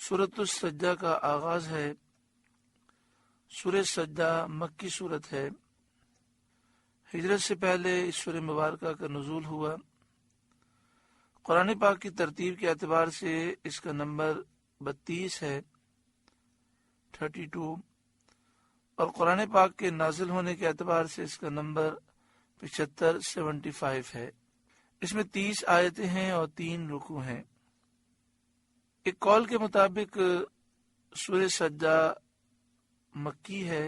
سورۃ السجدہ کا آغاز ہے۔ سورہ سجدہ مکی سورت ہے۔ ہجرت سے پہلے اس سورہ مبارکہ کا نزول ہوا۔ قرآن پاک کی ترتیب کے اعتبار سے اس کا نمبر 32 ہے، 32، اور قرآن پاک کے نازل ہونے کے اعتبار سے اس کا نمبر 75، 75 ہے۔ اس میں 30 آیتیں ہیں اور 3 رکوع ہیں۔ ایک قول کے مطابق سورہ سجدہ مکی ہے،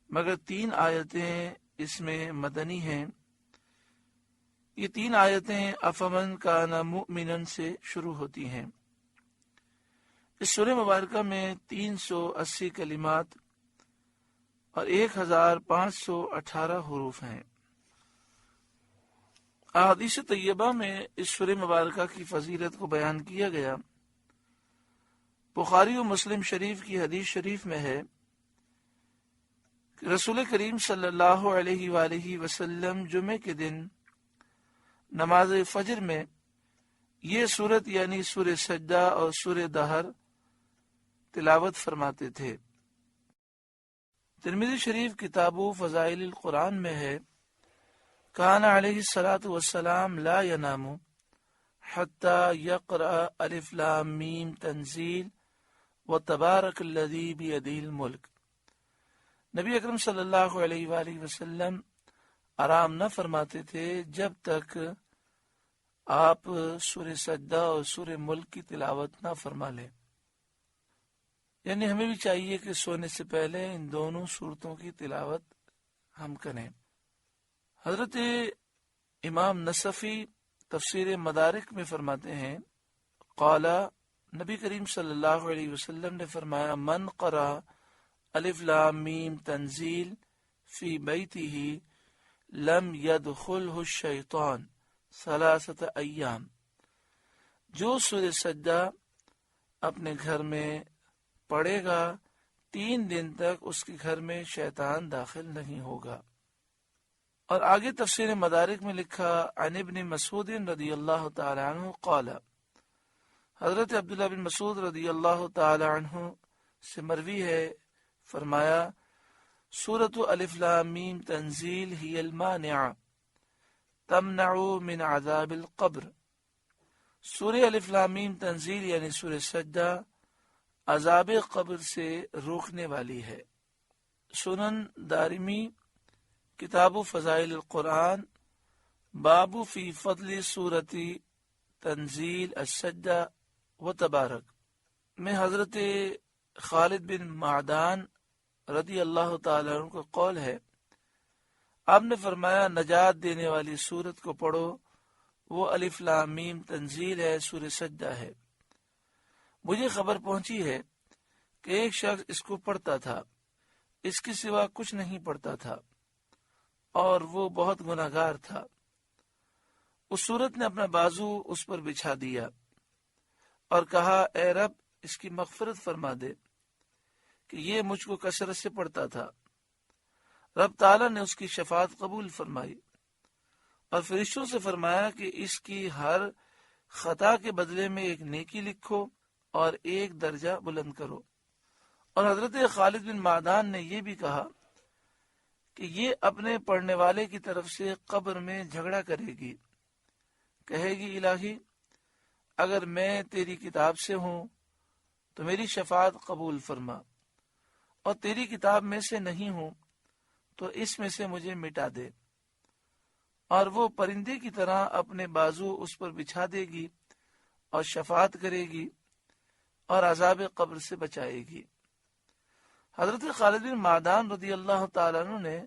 مگر 3 آیتیں اس میں مدنی ہیں۔ یہ 3 آیتیں افمن کان مؤمنا سے شروع ہوتی ہیں۔ اس سورہ مبارکہ میں 380 کلمات اور 1518 حروف ہیں۔ احادیث طیبہ میں اس سورہ مبارکہ کی فضیلت کو بیان کیا گیا۔ بخاری و مسلم شریف کی حدیث شریف میں ہے کہ رسول کریم صلی اللہ علیہ وآلہ وسلم جمعے کے دن نماز فجر میں یہ سورت یعنی سورہ سجدہ اور سورہ دہر تلاوت فرماتے تھے۔ ترمذی شریف کتاب فضائل القرآن میں ہے، کان علیہ الصلاۃ والسلام لا ینام حتی یقرأ الف لام میم تنزیل وتبارک الذی بیدہ الملک۔ نبی اکرم صلی اللہ علیہ وآلہ وسلم آرام نہ فرماتے تھے جب تک آپ سورہ سجدہ اور سورہ ملک کی تلاوت نہ فرما لیں۔ یعنی ہمیں بھی چاہیے کہ سونے سے پہلے ان دونوں سورتوں کی تلاوت ہم کریں۔ حضرت امام نصفی تفسیر مدارک میں فرماتے ہیں، قال نبی کریم صلی اللہ علیہ وسلم نے فرمایا، من قرأ الف لام میم تنزیل فی بیتہ لم یدخلہ الشیطان 3 ایام۔ جو سورہ سجدہ اپنے گھر میں پڑھے گا 3 دن تک اس کے گھر میں شیطان داخل نہیں ہوگا۔ اور آگے تفسیر مدارک میں لکھا، عن ابن مسعود رضی اللہ تعالی عنہ قال، حضرت عبداللہ بن مسعود رضی اللہ تعالی عنہ سے مروی ہے، فرمایا، سورۃ الف لام میم تنزیل ہی المانعہ تمنع من عذاب القبر۔ سورہ الف لام میم تنزیل یعنی سورہ سجدہ عذاب قبر سے روکنے والی ہے۔ سنن دارمی کتاب فضائل القرآن باب فی فضل سورۃ تنزیل السجدہ و تبارک میں حضرت خالد بن معدان رضی اللہ تعالیٰ عنہ کا قول ہے، آپ نے فرمایا، نجات دینے والی سورت کو پڑھو، وہ الف لام میم تنزیل ہے، سورہ سجدہ ہے۔ مجھے خبر پہنچی ہے کہ ایک شخص اس کو پڑھتا تھا، اس کے سوا کچھ نہیں پڑھتا تھا، اور وہ بہت گناہگار تھا۔ اس سورت نے اپنا بازو اس پر بچھا دیا اور کہا، اے رب اس کی مغفرت فرما دے کہ یہ مجھ کو کثرت سے پڑھتا تھا۔ رب تعالیٰ نے اس کی شفاعت قبول فرمائی اور فرشتوں سے فرمایا کہ اس کی ہر خطا کے بدلے میں ایک نیکی لکھو اور 1 درجہ بلند کرو۔ اور حضرت خالد بن معدان نے یہ بھی کہا کہ یہ اپنے پڑھنے والے کی طرف سے قبر میں جھگڑا کرے گی، کہے گی، الہی اگر میں تیری کتاب سے ہوں تو میری شفاعت قبول فرما، اور تیری کتاب میں سے نہیں ہوں تو اس میں سے مجھے مٹا دے۔ اور وہ پرندے کی طرح اپنے بازو اس پر بچھا دے گی اور شفاعت کرے گی اور عذاب قبر سے بچائے گی۔ حضرت خالد بن معدان رضی اللہ تعالیٰ عنہ نے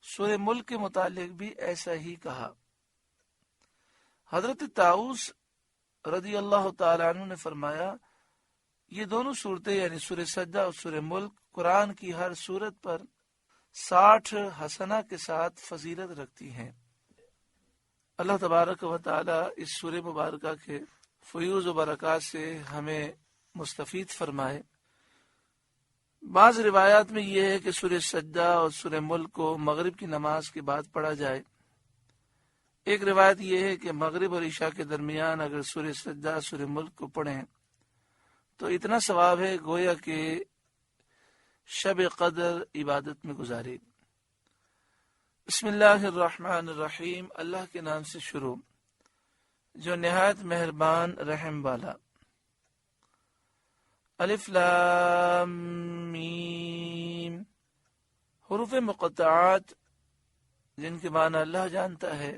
سورہ ملک کے متعلق بھی ایسا ہی کہا۔ حضرت طاؤس رضی اللہ تعالیٰ عنہ نے فرمایا، یہ دونوں صورتیں یعنی سورہ سجدہ اور سورہ ملک قرآن کی ہر صورت پر 60 حسنہ کے ساتھ فضیلت رکھتی ہیں۔ اللہ تبارک و تعالی اس سورہ مبارکہ کے فیوز و برکات سے ہمیں مستفید فرمائے۔ بعض روایات میں یہ ہے کہ سورہ سجدہ اور سورہ ملک کو مغرب کی نماز کے بعد پڑھا جائے۔ ایک روایت یہ ہے کہ مغرب اور عشاء کے درمیان اگر سورہ سجدہ سورہ ملک کو پڑھیں تو اتنا ثواب ہے گویا کہ شب قدر عبادت میں گزارے۔ بسم اللہ الرحمن الرحیم، اللہ کے نام سے شروع جو نہایت مہربان رحم والا۔ الف لام میم، حروف مقطعات جن کے معنی اللہ جانتا ہے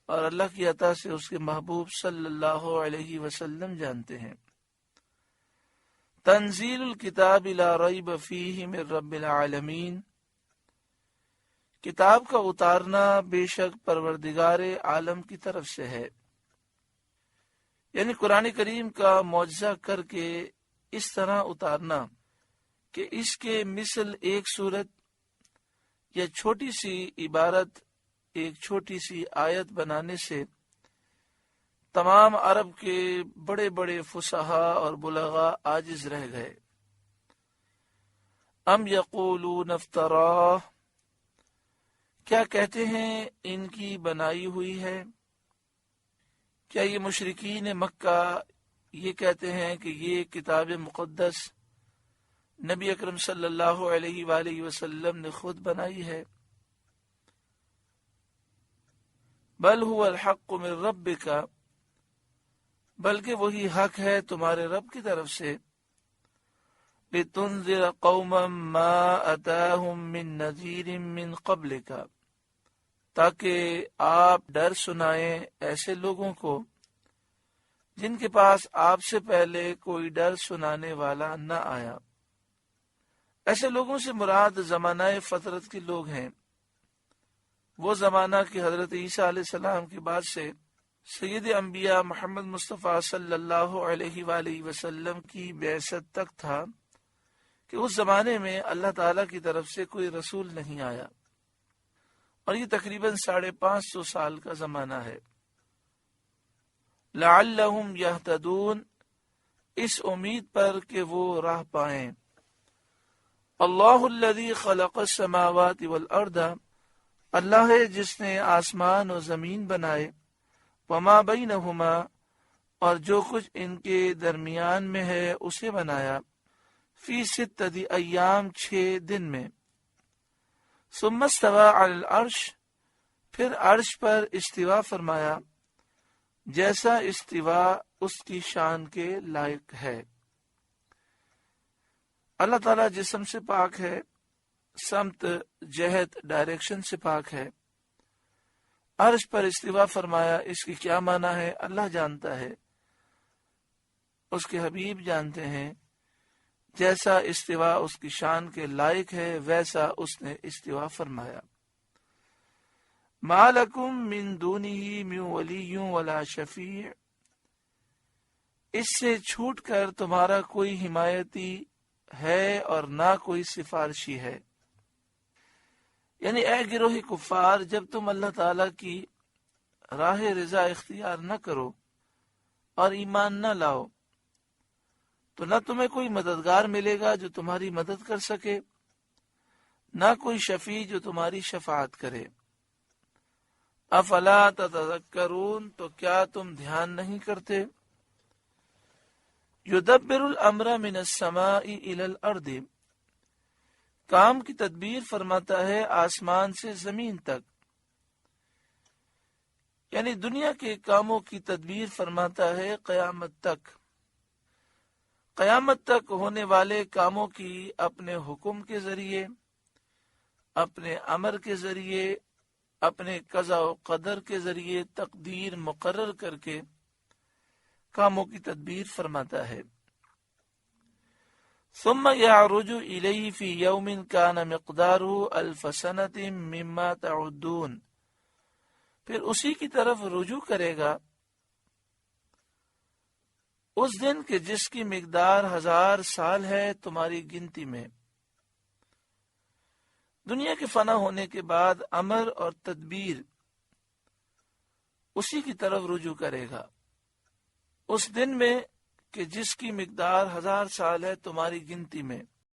اور اللہ کی عطا سے اس کے محبوب صلی اللہ علیہ وسلم جانتے ہیں۔ تنزیل الکتاب لا ریب فیہ من رب العالمین، کتاب کا اتارنا بے شک پروردگار عالم کی طرف سے ہے، یعنی قرآن کریم کا معجزہ کر کے اس طرح اتارنا کہ اس کے مثل ایک صورت یا چھوٹی سی عبارت، ایک چھوٹی سی آیت بنانے سے تمام عرب کے بڑے بڑے فصحا اور بلغاء عاجز رہ گئے۔ ام یقولون افتراہ، کیا کہتے ہیں ان کی بنائی ہوئی ہے؟ کیا یہ مشرکین مکہ یہ کہتے ہیں کہ یہ کتاب مقدس نبی اکرم صلی اللہ علیہ وآلہ وسلم نے خود بنائی ہے؟ بل هو الحق من ربک، بلکہ وہی حق ہے تمہارے رب کی طرف سے۔ لتنذر قوما ما اتاہم من نذیر من قبلک، تاکہ آپ ڈر سنائیں ایسے لوگوں کو جن کے پاس آپ سے پہلے کوئی ڈر سنانے والا نہ آیا۔ ایسے لوگوں سے مراد زمانہ فطرت کے لوگ ہیں، وہ زمانہ کہ حضرت عیسیٰ علیہ السلام کے بعد سے سید انبیاء محمد مصطفیٰ صلی اللہ علیہ وآلہ وسلم کی بعثت تک تھا، کہ اس زمانے میں اللہ تعالیٰ کی طرف سے کوئی رسول نہیں آیا، اور یہ تقریباً 550 سال کا زمانہ ہے۔ لعلہم یہتدون، اس امید پر کہ وہ راہ پائیں۔ اللہ الذی خلق السماوات والارض، اللہ ہے جس نے آسمان و زمین بنائے، وما بینہما، اور جو کچھ ان کے درمیان میں ہے اسے بنایا، فی 6 ایام 6 دن میں، ثم استوى علی العرش، پھر عرش پر استوا فرمایا، جیسا استوا اس کی شان کے لائق ہے۔ اللہ تعالیٰ جسم سے پاک ہے، سمت جہت ڈائریکشن سے پاک ہے۔ عرش پر استوا فرمایا، اس کی کیا معنی ہے اللہ جانتا ہے، اس کے حبیب جانتے ہیں۔ جیسا استوا اس کی شان کے لائق ہے ویسا اس نے استوا فرمایا۔ ما لکم من دونہ من ولی ولا شفیع، اس سے چھوٹ کر تمہارا کوئی حمایتی ہے اور نہ کوئی سفارشی ہے۔ یعنی اے گروہ کفار، جب تم اللہ تعالی کی راہ رضا اختیار نہ کرو اور ایمان نہ لاؤ تو نہ تمہیں کوئی مددگار ملے گا جو تمہاری مدد کر سکے، نہ کوئی شفیع جو تمہاری شفاعت کرے۔ افلا تتذکرون، تو کیا تم دھیان نہیں کرتے؟ یدبر الامر من السماء الى الارض، کام کی تدبیر فرماتا ہے آسمان سے زمین تک، یعنی دنیا کے کاموں کی تدبیر فرماتا ہے قیامت تک۔ قیامت تک ہونے والے کاموں کی اپنے حکم کے ذریعے، اپنے امر کے ذریعے، اپنے قضاء و قدر کے ذریعے تقدیر مقرر کر کے کاموں کی تدبیر فرماتا ہے۔ ثم یعرج الیہ فی یوم کان مقدارہ 1000 سنۃ مما تعدون، پھر اسی کی طرف رجوع کرے گا اس دن کہ جس کی مقدار 1000 سال ہے تمہاری گنتی میں۔ دنیا کے فنا ہونے کے بعد امر اور تدبیر اسی کی طرف رجوع کرے گا اس دن میں کہ جس کی مقدار 1000 سال ہے تمہاری گنتی میں۔